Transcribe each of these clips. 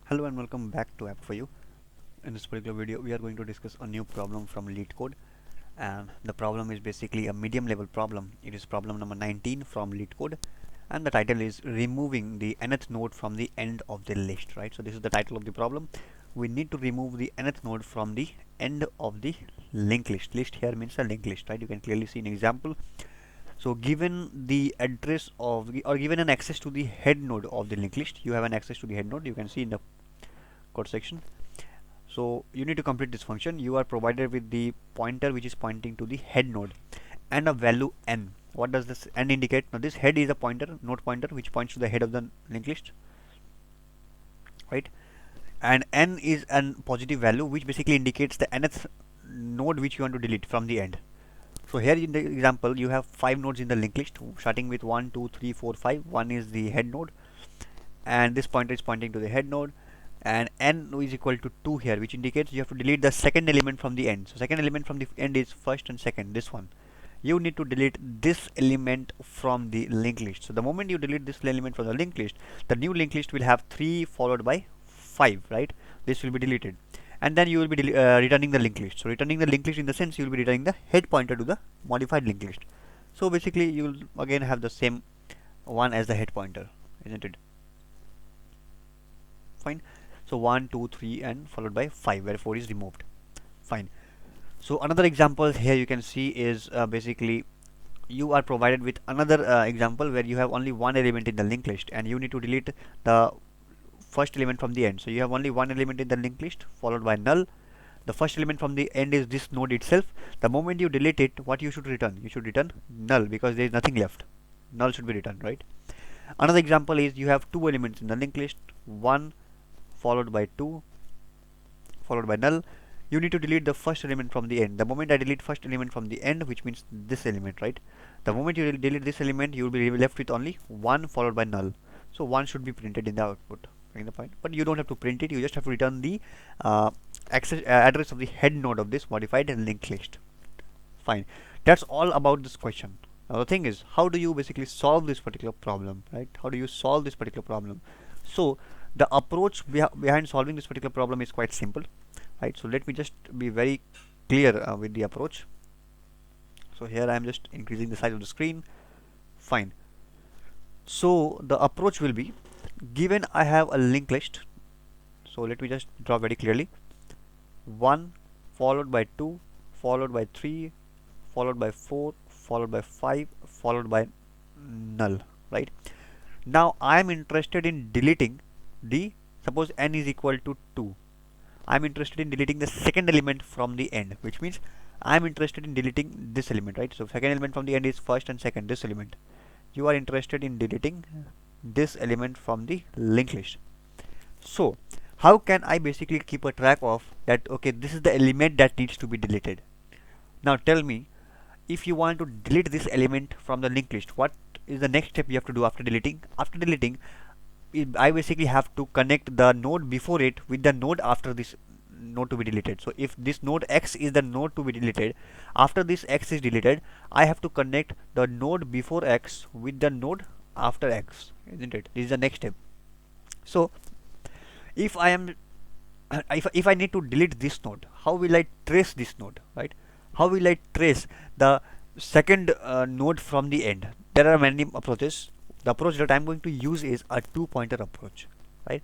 Hello and welcome back to App for You. In this particular video, we are going to discuss a new problem from Leetcode, and the problem is basically a medium level problem. It is problem number 19 from Leetcode, and the title is removing the nth node from the end of the list. Right. So this is the title of the problem. We need to remove the nth node from the end of the linked list. List here means a linked list. Right. You can clearly see an example. So given the address of the, or given an access to the head node of the linked list, you have an access to the head node. You can see in the code section. So you need to complete this function. You are provided with the pointer which is pointing to the head node and a value n. What does this n indicate? Now this head is a pointer, node pointer, which points to the head of the linked list, right? And n is a positive value which basically indicates the nth node which you want to delete from the end. So here in the example you have 5 nodes in the linked list starting with 1, 2, 3, 4, 5. 1 is the head node and this pointer is pointing to the head node, and n is equal to 2 here, which indicates you have to delete the second element from the end. So second element from the end is first and second, this one. You need to delete this element from the linked list. So the moment you delete this element from the linked list, the new linked list will have 3 followed by 5, right? This will be deleted, and then you will be returning the linked list. So returning the linked list in the sense you will be returning the head pointer to the modified linked list. So basically you will again have the same one as the head pointer, isn't it? Fine. So 1, 2, 3 and followed by 5, where 4 is removed. Fine. So another example here you can see is basically you are provided with another example where you have only one element in the linked list and you need to delete the first element from the end. So you have only one element in the linked list followed by null. The first element from the end is this node itself. The moment you delete it, what you should return? You should return null because there is nothing left. Null should be returned, right? Another example is you have two elements in the linked list, 1 followed by 2 followed by null. You need to delete the first element from the end. The moment I delete first element from the end, which means this element, right? The moment you delete this element, you will be left with only 1 followed by null. So 1 should be printed in the output. The point, but you don't have to print it. You just have to return the address of the head node of this modified linked list. Fine. That's all about this question. Now the thing is, how do you basically solve this particular problem, right? How do you solve this particular problem? So the approach behind solving this particular problem is quite simple, right? So let me just be very clear with the approach. So here I am just increasing the size of the screen. Fine. So the approach will be, given I have a linked list, so let me just draw very clearly. 1 followed by 2 followed by 3 followed by 4 followed by 5 followed by null, right? Now I am interested in deleting the, suppose n is equal to 2. I am interested in deleting the second element from the end, which means I am interested in deleting this element, right? So second element from the end is first and second, this element. You are interested in deleting this element from the linked list. So how can I basically keep a track of that? Okay, this is the element that needs to be deleted. Now tell me, if you want to delete this element from the linked list, what is the next step you have to do after deleting? After deleting, I basically have to connect the node before it with the node after this node to be deleted. So if this node x is the node to be deleted, after this x is deleted, I have to connect the node before x with the node after x, isn't it? This is the next step. So if I am if I need to delete this node, how will I trace this node, right? How will I trace the second node from the end? There are many approaches. The approach that I am going to use is a 2-pointer approach, right?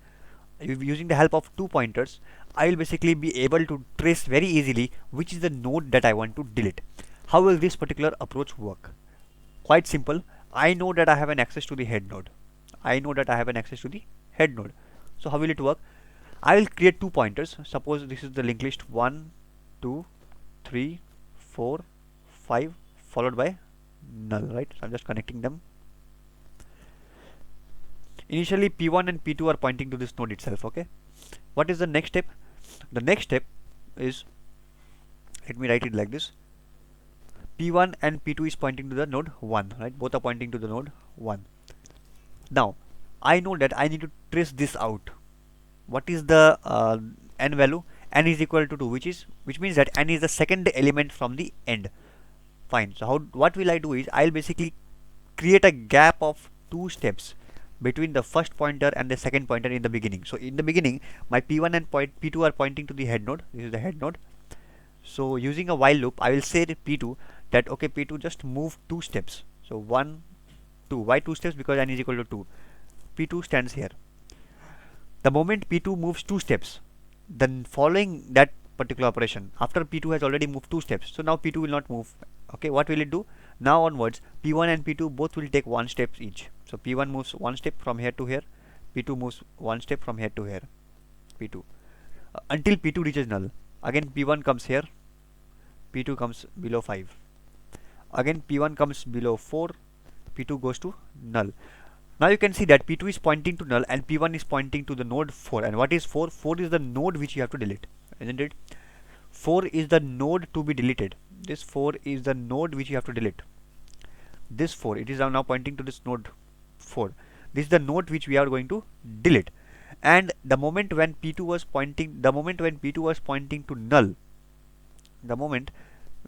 Using the help of 2 pointers, I will basically be able to trace very easily which is the node that I want to delete. How will this particular approach work? Quite simple. I know that I have an access to the head node. I know that I have an access to the head node. So how will it work? I will create 2 pointers. Suppose this is the linked list 1, 2, 3, 4, 5 followed by null, right? So I'm just connecting them. Initially P1 and P2 are pointing to this node itself, okay? What is the next step? The next step is, let me write it like this. P1 and P2 is pointing to the node 1, right? Both are pointing to the node 1. Now I know that I need to trace this out. What is the n value? N is equal to 2, which means that n is the second element from the end. Fine. So what will I do is I'll basically create a gap of 2 steps between the first pointer and the second pointer in the beginning. So in the beginning, my P1 and P2 are pointing to the head node. This is the head node. So using a while loop, I will say to P2 that okay, P2 just move 2 steps. So 1, 2. Why 2 steps? Because n is equal to 2. P2 stands here. The moment P2 moves 2 steps, then following that particular operation, after P2 has already moved 2 steps, so now P2 will not move. Okay, what will it do? Now onwards, P1 and P2 both will take 1 step each. So P1 moves 1 step from here to here, P2 moves 1 step from here to here, P2, until P2 reaches null. Again P1 comes here, P2 comes below 5. Again P1 comes below 4, P2 goes to null. Now you can see that P2 is pointing to null and P1 is pointing to the node 4. And what is 4? 4 is the node which you have to delete, isn't it? 4 is the node to be deleted. This 4 is the node which you have to delete. This 4, it is now pointing to this node 4. This is the node which we are going to delete. And the moment when P2 was pointing, to null, the moment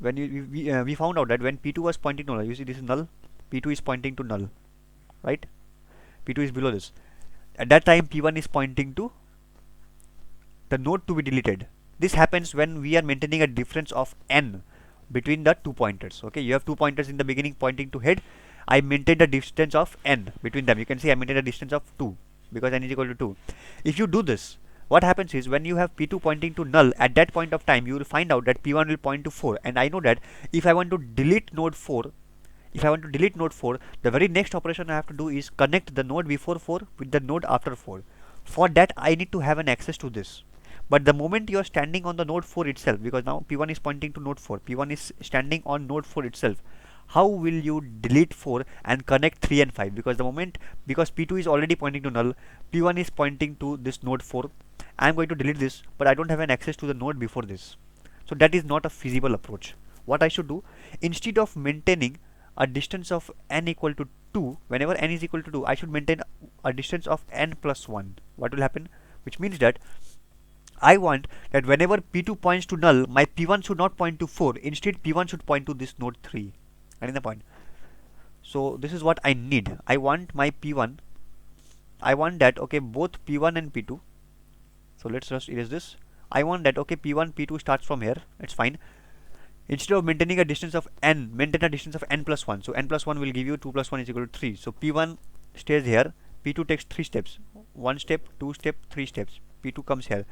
when we found out that when P2 was pointing to null, you see this is null, P2 is pointing to null, right? P2 is below this. At that time P1 is pointing to the node to be deleted. This happens when we are maintaining a difference of n between the 2 pointers. Okay, you have 2 pointers in the beginning pointing to head. I maintain the distance of n between them. You can see I maintain a distance of 2 because n is equal to 2. If you do this, what happens is when you have P2 pointing to null, at that point of time you will find out that P1 will point to 4, and I know that if I want to delete node 4, the very next operation I have to do is connect the node before 4 with the node after 4. For that I need to have an access to this. But the moment you are standing on the node 4 itself, because now P1 is pointing to node 4, P1 is standing on node 4 itself, how will you delete 4 and connect 3 and 5? Because because P2 is already pointing to null, P1 is pointing to this node 4. I am going to delete this, but I don't have an access to the node before this. So that is not a feasible approach. What I should do, instead of maintaining a distance of n equal to 2, whenever n is equal to 2, I should maintain a distance of n plus 1. What will happen? Which means that I want that whenever P2 points to null, my P1 should not point to 4. Instead, P1 should point to this node 3. Getting the point? So this is what I need. I want my P1. I want that, okay, both P1 and P2. So let's just erase this. I want that, okay, P1, P2 starts from here. It's fine. Instead of maintaining a distance of n, maintain a distance of n plus 1. So n plus 1 will give you 2 plus 1 is equal to 3. So P1 stays here. P2 takes 3 steps. 1 step, 2 step, 3 steps. P2 comes here.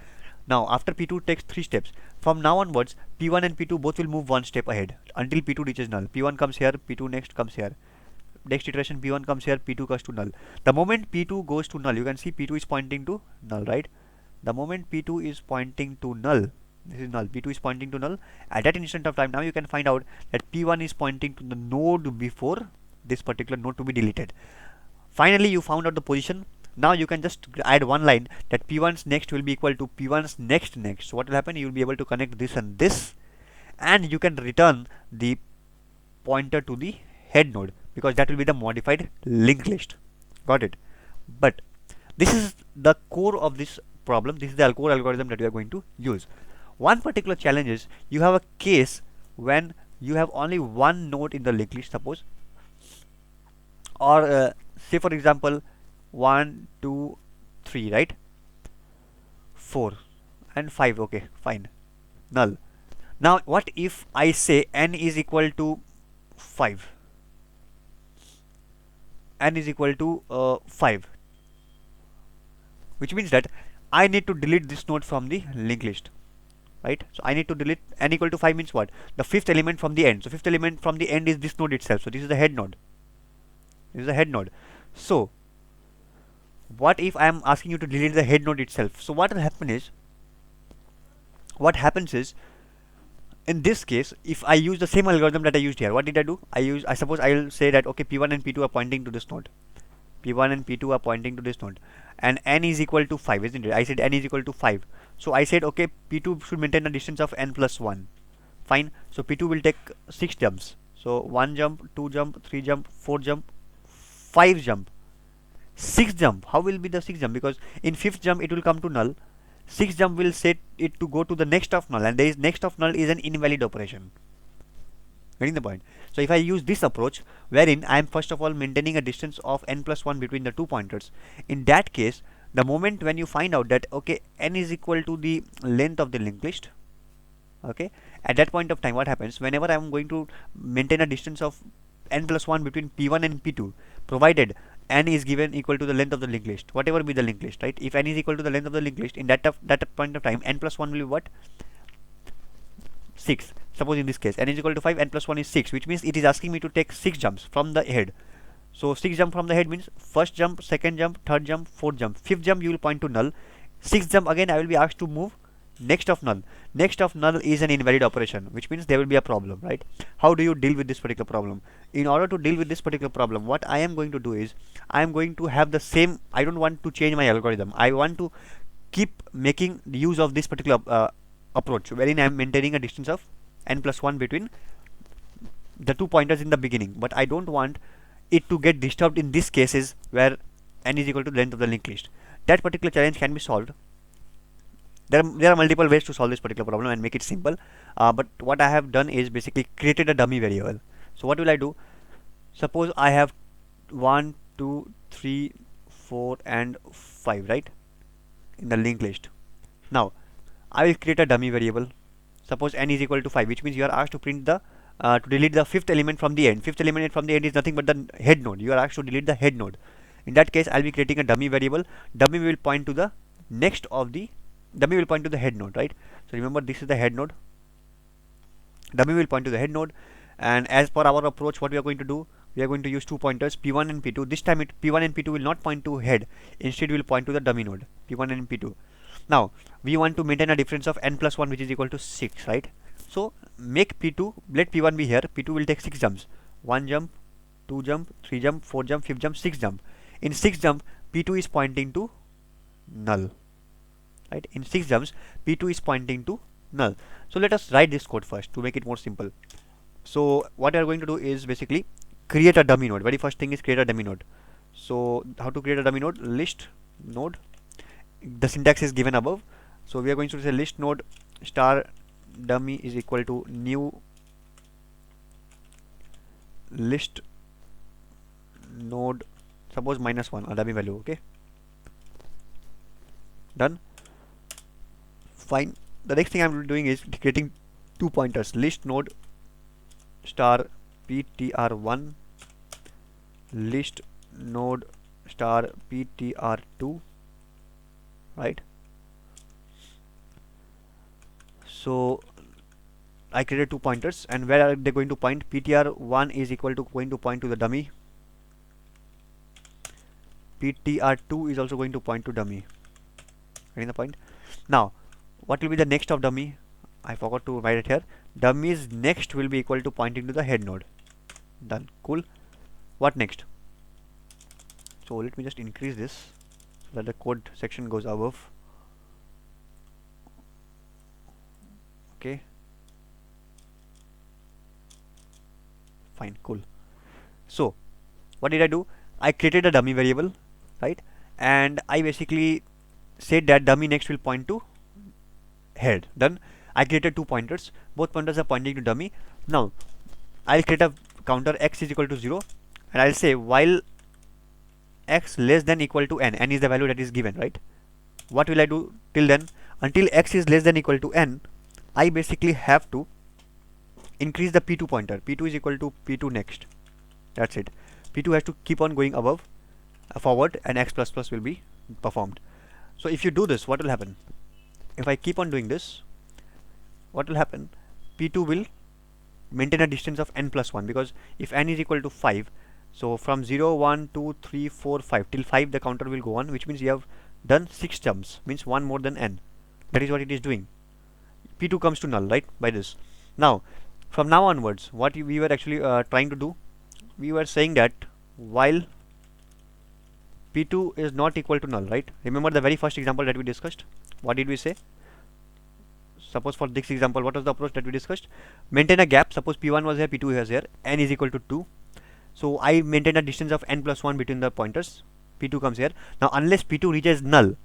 Now after P2 takes 3 steps, from now onwards P1 and P2 both will move 1 step ahead until P2 reaches null. P1 comes here, P2 next comes here. Next iteration P1 comes here, P2 goes to null. The moment P2 goes to null, you can see P2 is pointing to null, right? The moment P2 is pointing to null, this is null, P2 is pointing to null. At that instant of time, now you can find out that P1 is pointing to the node before this particular node to be deleted. Finally, you found out the position. Now you can just add one line that P1's next will be equal to P1's next. So what will happen? You will be able to connect this and this, and you can return the pointer to the head node because that will be the modified linked list. Got it? But this is the core of this problem. This is the core algorithm that we are going to use. One particular challenge is you have a case when you have only one node in the linked list, suppose, or say for example 1, 2, 3, right? 4 and 5. Okay, fine. Null. Now what if I say n is equal to 5? N is equal to 5, which means that I need to delete this node from the linked list, right? So I need to delete n equal to 5 means what? The fifth element from the end. So fifth element from the end is this node itself. So this is the head node. This is the head node. So what if I am asking you to delete the head node itself? So what will happen is, what happens is, in this case, if I use the same algorithm that I used here, what did I do? I suppose I will say that okay, P1 and P2 are pointing to this node. P1 and P2 are pointing to this node, and n is equal to 5, isn't it? I said n is equal to 5. So I said okay, P2 should maintain a distance of n plus 1. Fine. So P2 will take 6 jumps. So 1 jump, 2 jump, 3 jump, 4 jump, 5 jump, 6 jump. How will be the 6 jump? Because in 5th jump it will come to null. 6 jump will set it to go to the next of null, and there is next of null is an invalid operation. Getting the point? So if I use this approach, wherein I am first of all maintaining a distance of n plus 1 between the two pointers, in that case, the moment when you find out that okay, n is equal to the length of the linked list, okay, at that point of time, what happens? Whenever I am going to maintain a distance of n plus 1 between p1 and p2, provided n is given equal to the length of the linked list, whatever be the linked list, right? If n is equal to the length of the linked list, in that point of time, n plus 1 will be what? 6. Suppose in this case n is equal to 5, n plus 1 is 6, which means it is asking me to take 6 jumps from the head. So 6 jump from the head means first jump, second jump, third jump, fourth jump, fifth jump you will point to null. Sixth jump again I will be asked to move next of null. Next of null is an invalid operation, which means there will be a problem, right? How do you deal with this particular problem? In order to deal with this particular problem, what I am going to do is I am going to have the same. I don't want to change my algorithm. I want to keep making use of this particular approach, wherein I am maintaining a distance of n plus 1 between the two pointers in the beginning, but I don't want it to get disturbed in these cases where n is equal to the length of the linked list. That particular challenge can be solved. There are multiple ways to solve this particular problem and make it simple, but what I have done is basically created a dummy variable. So what will I do? Suppose I have 1, 2, 3, 4 and 5, right, in the linked list. Now I will create a dummy variable. Suppose n is equal to 5, which means you are asked to print the to delete the fifth element from the end. Fifth element from the end is nothing but the head node. You are asked to delete the head node. In that case, I'll be creating a dummy variable. Dummy will point to the next of the dummy will point to the head node, right? So remember, this is the head node. Dummy will point to the head node, and as per our approach, what we are going to do, we are going to use two pointers p1 and p2. This time p1 and p2 will not point to head. Instead, we will point to the dummy node p1 and p2. Now we want to maintain a difference of n plus 1, which is equal to 6, right? So make p2, let p1 be here. P2 will take 6 jumps. 1 jump, 2 jump, 3 jump, 4 jump, 5 jump, 6 jump. In 6 jump, p2 is pointing to null, right? In 6 jumps, p2 is pointing to null. So let us write this code first to make it more simple. So what we are going to do is basically create a dummy node. Very first thing is create a dummy node. So how to create a dummy node? List node. The syntax is given above. So we are going to say list node star dummy is equal to new list node, suppose -1, a dummy value. Okay, done. Fine. The next thing I'm doing is creating two pointers. List node star ptr1, list node star ptr2, right? So I created two pointers, and where are they going to point? ptr1 is equal to going to point to the dummy. ptr2 is also going to point to dummy. Getting the point? Now what will be the next of dummy? I forgot to write it here. Dummy's next will be equal to pointing to the head node. Done. Cool. What next? So let me just increase this so that the code section goes above. Okay, fine, cool. So what did I do? I created a dummy variable, right? And I basically said that dummy next will point to head. Done. I created two pointers. Both pointers are pointing to dummy. Now I'll create a counter x is equal to 0, and I'll say while x less than equal to n. N is the value that is given, right? What will I do till then? Until x is less than equal to n, I basically have to increase the p2 pointer. P2 is equal to p2 next. That's it. P2 has to keep on going above, forward, and x plus plus will be performed. So if you do this, what will happen? If I keep on doing this, what will happen? P2 will maintain a distance of n plus 1, because if n is equal to 5, so from 0, 1, 2, 3, 4, 5 till 5 the counter will go on, which means you have done 6 jumps, means 1 more than n. That is what it is doing. P2 comes to null, right, by this. Now from now onwards, what we were actually trying to do, we were saying that while P2 is not equal to null, right? Remember the very first example that we discussed. What did we say? Suppose for this example, what was the approach that we discussed? Maintain a gap. Suppose P1 was here, P2 was here, n is equal to 2. So I maintain a distance of n plus 1 between the pointers. P2 comes here. Now unless P2 reaches null,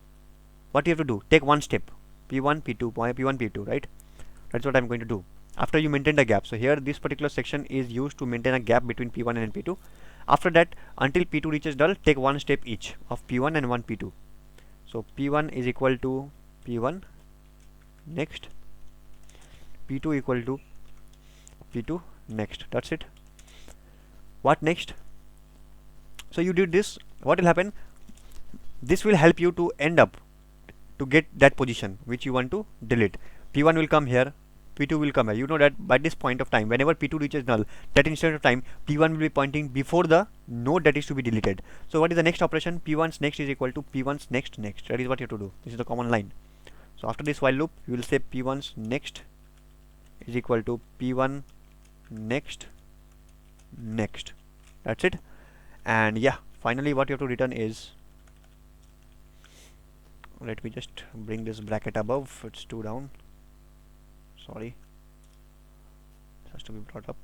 what you have to do? Take one step. P1, P2, P1, P2, right? That's what I'm going to do. after you maintain the gap. So here this particular section is used to maintain a gap between P1 and P2. After that, until P2 reaches null, take one step each of P1 and one P2. So P1 is equal to P1 next, P2 equal to P2 next. That's it. What next? So you did this. What will happen? This will help you to end up to get that position which you want to delete. P1 will come here, P2 will come here. You know that by this point of time, whenever P2 reaches null, that instant of time, P1 will be pointing before the node that is to be deleted. So what is the next operation? P1's next is equal to P1's next next. That is what you have to do. This is the common line. So after this while loop, you will say P1's next is equal to P1 next next. That's it. And yeah, finally what you have to return is, let me just bring this bracket above, it's too down, sorry, it has to be brought up.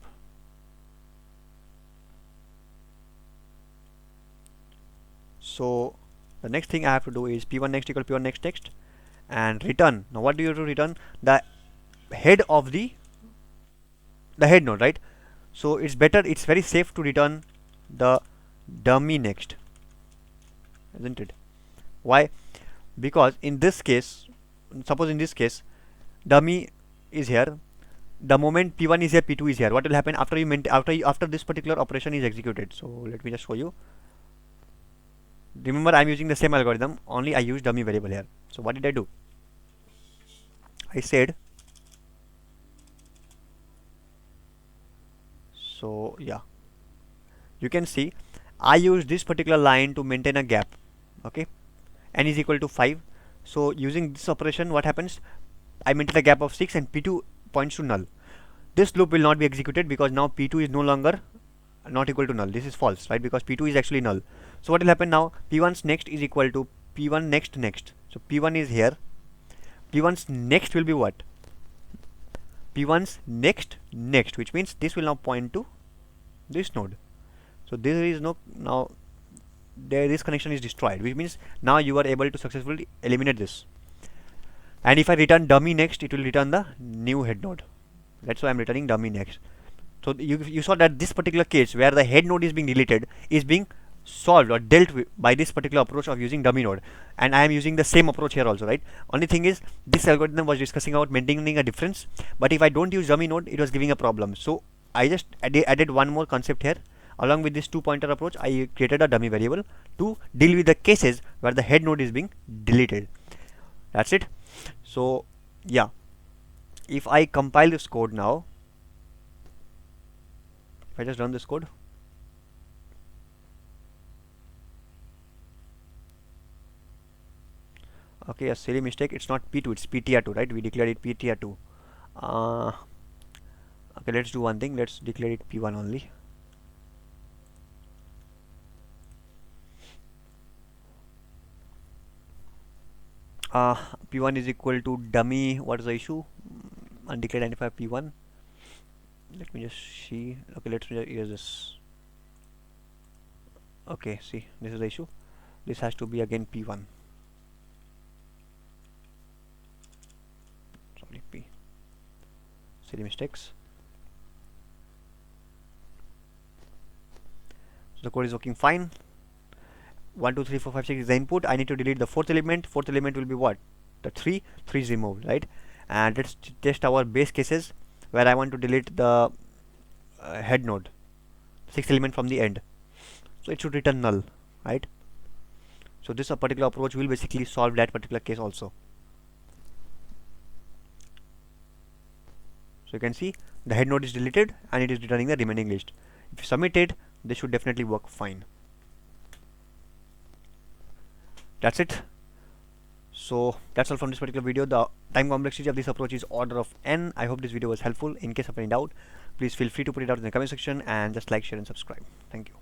So the next thing I have to do is P1 next equal P1 next next and return. Now what do you have to return? The head of the head node, right? So it's better, it's very safe to return the dummy next, isn't it? Why? Because in this case, suppose in this case dummy is here, the moment P1 is here, P2 is here, what will happen after you after this particular operation is executed? So let me just show you. Remember, I'm using the same algorithm, only I use dummy variable here. So what did I do? I said, so yeah, you can see I use this particular line to maintain a gap. Okay, n is equal to 5. So using this operation, what happens? I maintain a gap of 6 and P2 points to null. This loop will not be executed because now P2 is no longer not equal to null. This is false, right? Because P2 is actually null. So what will happen now? P1's next is equal to P1 next next. So P1 is here. P1's next will be what? P1's next next, which means this will now point to this node. So there is no, now this connection is destroyed, which means now you are able to successfully eliminate this. And if I return dummy next, it will return the new head node. That's why I'm returning dummy next. So you saw that this particular case where the head node is being deleted is being solved or dealt with by this particular approach of using dummy node, and I am using the same approach here also, right? Only thing is, this algorithm was discussing about maintaining a difference, but if I don't use dummy node, it was giving a problem. So I just added one more concept here. Along with this two pointer approach, I created a dummy variable to deal with the cases where the head node is being deleted. That's it. So yeah, if I compile this code now, if I just run this code, okay, a silly mistake, it's not P2, it's PTR2, right? We declared it PTR2. Okay, let's do one thing, let's declare it P1 only. P1 is equal to dummy, what is the issue? Undeclared identifier P1. Let me just see. Okay, let's erase this. Okay, see, this is the issue. This has to be again P1. Sorry, P. Silly mistakes. So the code is working fine. 1 2 3 4 5 6 is the input. I need to delete the fourth element. Fourth element will be what? The 3 is removed, right? And let's test our base cases where I want to delete the head node, sixth element from the end. So it should return null, right? So this particular approach will basically solve that particular case also. So you can see the head node is deleted and it is returning the remaining list. If you submit it, this should definitely work fine. That's it. So that's all from this particular video. The time complexity of this approach is order of n. I hope this video was helpful. In case of any doubt, please feel free to put it out in the comment section and just like, share and subscribe. Thank you.